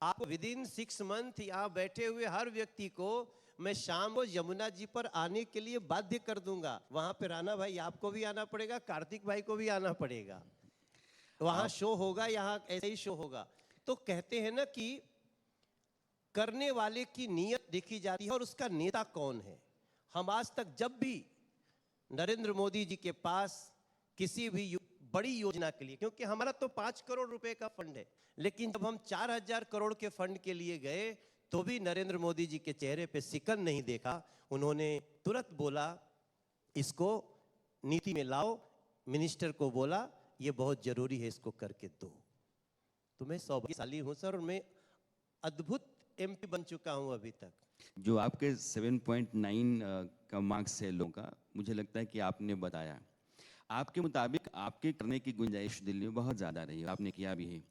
आप with in 6 month यहाँ बैठे हुए हर व्यक्ति को मैं शाम को यमुना जी पर आने के लिए बाध्य कर दूंगा। वहां पे राणा भाई आपको भी आना पड़ेगा, कार्तिक भाई को भी आना पड़ेगा। वहां शो होगा, यहाँ ऐसे ही शो होगा। तो कहते हैं ना कि करने वाले की नीयत देखी जाती है और उसका नेता कौन है। हम आज तक जब भी नरेंद्र मोदी जी के पास किसी भी बड़ी योजना के लिए, क्योंकि हमारा तो 5 करोड़ रुपए का फंड है, लेकिन जब हम 4000 करोड़ के फंड के लिए गए तो भी नरेंद्र मोदी जी के चेहरे पे सिकन नहीं देखा। उन्होंने तुरंत बोला इसको नीति में लाओ, मिनिस्टर को बोला ये बहुत जरूरी है, इसको करके दो। तो मैं सौभाग्यशाली हूं सर, और मैं अद्भुत एमपी बन चुका हूं अभी तक। जो आपके 7.9 का मार्क्स है लोगों का, मुझे लगता है कि आपने बताया, आपके मुताबिक आपके करने की गुंजाइश दिल्ली में बहुत ज़्यादा रही है, आपने किया भी है।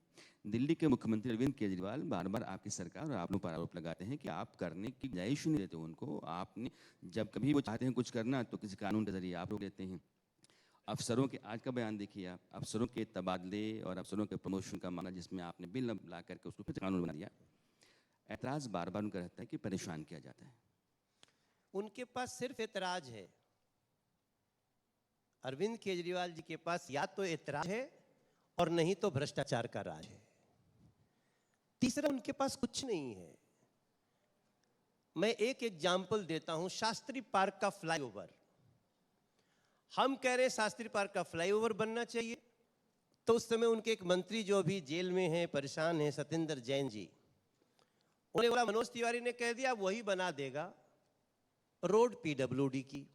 दिल्ली के मुख्यमंत्री अरविंद केजरीवाल बार बार आपकी सरकार और आप लोग पर आरोप लगाते हैं कि आप करने की गुंजाइश नहीं देते उनको। आपने जब कभी वो चाहते हैं कुछ करना तो किसी कानून के जरिए आप लोग देते हैं। अफसरों के आज का बयान देखिए आप, अफसरों के तबादले और अफसरों के प्रमोशन का मामला, जिसमें आपने बिल ला करके उसको फिर कानून बना दिया। ऐतराज़ बार बार उनका रहता है कि परेशान किया जाता है। उनके पास सिर्फ ऐतराज है। अरविंद केजरीवाल जी के पास या तो ऐतराज है और नहीं तो भ्रष्टाचार का राज है। तीसरा उनके पास कुछ नहीं है। मैं एक एग्जाम्पल देता हूं, शास्त्री पार्क का फ्लाईओवर। हम कह रहे हैं शास्त्री पार्क का फ्लाईओवर बनना चाहिए, तो उस समय उनके एक मंत्री जो अभी जेल में हैं, परेशान हैं, सत्येंद्र जैन जी, उन्हें बोला, मनोज तिवारी ने कह दिया वही बना देगा। रोड पीडब्ल्यूडी की।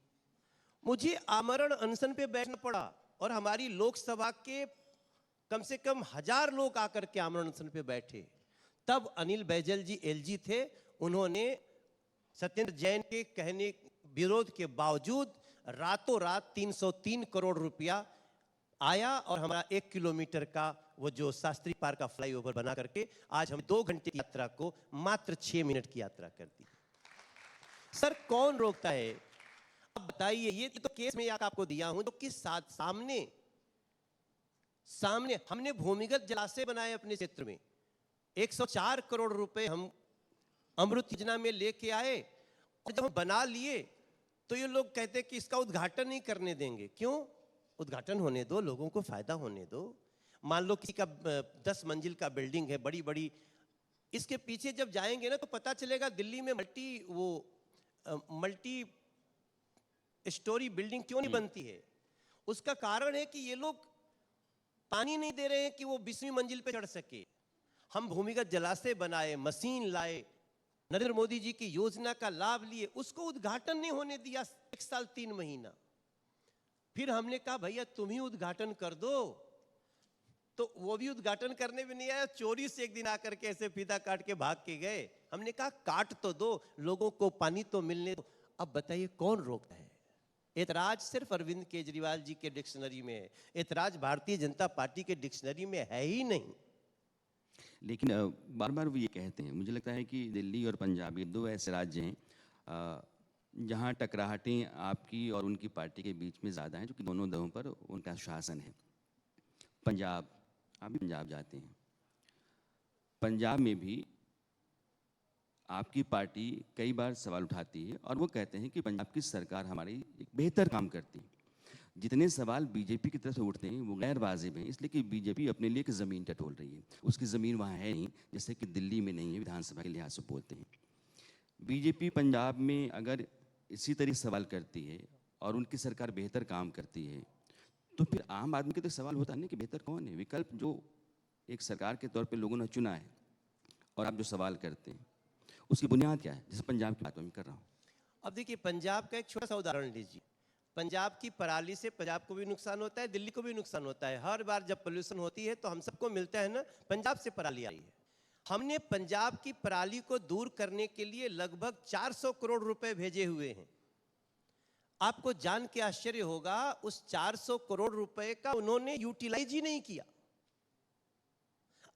मुझे आमरण अनशन पे बैठना पड़ा और हमारी लोकसभा के कम से कम 1000 लोग आकर के आमरण अनशन पे बैठे। तब अनिल बैजल जी एलजी थे, उन्होंने सत्येंद्र जैन के कहने विरोध के बावजूद रातों रात 303 करोड़ रुपया आया और हमारा 1 किलोमीटर का वो जो शास्त्री पार्क का फ्लाईओवर बना करके आज हम 2 घंटे की यात्रा को मात्र 6 मिनट की यात्रा कर दी। सर कौन रोकता है? अब बताइए, ये तो केस में आपको दिया हूं तो किस सामने हमने भूमिगत जलाशय बनाए अपने क्षेत्र में। 104 करोड़ रुपए हम अमृत योजना में लेके आए और जब हम बना लिए तो ये लोग कहते हैं कि इसका उद्घाटन नहीं करने देंगे। क्यों? उद्घाटन होने दो, लोगों को फायदा होने दो। मान लो किसी का 10 मंजिल का बिल्डिंग है, बड़ी बड़ी, इसके पीछे जब जाएंगे ना तो पता चलेगा दिल्ली में मल्टी स्टोरी बिल्डिंग क्यों नहीं बनती है। उसका कारण है कि ये लोग पानी नहीं दे रहे हैं कि वो 20वीं मंजिल पे चढ़ सके। हम भूमिगत जलाशय बनाए, मशीन लाए, नरेंद्र मोदी जी की योजना का लाभ लिए, उसको उद्घाटन नहीं होने दिया 1 साल 3 महीना। फिर हमने कहा भैया तुम ही उद्घाटन कर दो, तो वो भी उद्घाटन करने भी नहीं आया, चोरी से एक दिन आकर के ऐसे फीता काट के भाग के गए। हमने कहा काट तो दो, लोगों को पानी तो मिलने दो। अब बताइए कौन रोकता है? ऐतराज सिर्फ अरविंद केजरीवाल जी के डिक्शनरी में है, ऐतराज भारतीय जनता पार्टी के डिक्शनरी में है ही नहीं। लेकिन बार बार वो ये कहते हैं, मुझे लगता है कि दिल्ली और पंजाब ये 2 ऐसे राज्य हैं जहाँ टकराहटें आपकी और उनकी पार्टी के बीच में ज़्यादा हैं, जो कि दोनों दलों पर उनका शासन है। पंजाब, आप भी पंजाब जाते हैं, पंजाब में भी आपकी पार्टी कई बार सवाल उठाती है और वो कहते हैं कि पंजाब की सरकार हमारी एक बेहतर काम करती है। जितने सवाल बीजेपी की तरफ से उठते हैं वो गैर वाजिब हैं, इसलिए कि बीजेपी अपने लिए एक ज़मीन टटोल रही है। उसकी ज़मीन वहाँ है नहीं, जैसे कि दिल्ली में नहीं है, विधानसभा के लिहाज से बोलते हैं। बीजेपी पंजाब में अगर इसी तरह सवाल करती है और उनकी सरकार बेहतर काम करती है, तो फिर आम आदमी के तो सवाल होता है ना कि बेहतर कौन है? विकल्प जो एक सरकार के तौर पर लोगों ने चुना है और आप जो सवाल करते हैं उसकी बुनियाद क्या है? जैसे पंजाब की बात मैं कर रहा हूँ। अब देखिए, पंजाब का एक छोटा सा उदाहरण लीजिए। पंजाब की पराली से पंजाब को भी नुकसान होता है, दिल्ली को भी नुकसान होता है। हर बार जब पोल्यूशन होती है तो हम सबको मिलता है ना, पंजाब से पराली आई है। हमने पंजाब की पराली को दूर करने के लिए लगभग 400 करोड़ रुपए भेजे हुए हैं। आपको जान के आश्चर्य होगा, उस 400 करोड़ रुपए का उन्होंने यूटिलाइज ही नहीं किया।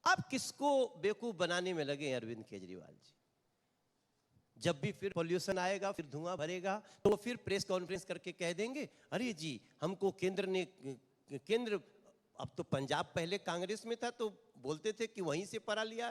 आप किसको बेवकूफ बनाने में लगे अरविंद केजरीवाल जी? जब भी फिर पॉल्यूशन आएगा, फिर धुआं भरेगा, तो वो फिर प्रेस कॉन्फ्रेंस करके कह देंगे अरे जी हमको केंद्र अब तो पंजाब पहले कांग्रेस में था तो बोलते थे कि वहीं से पराली आ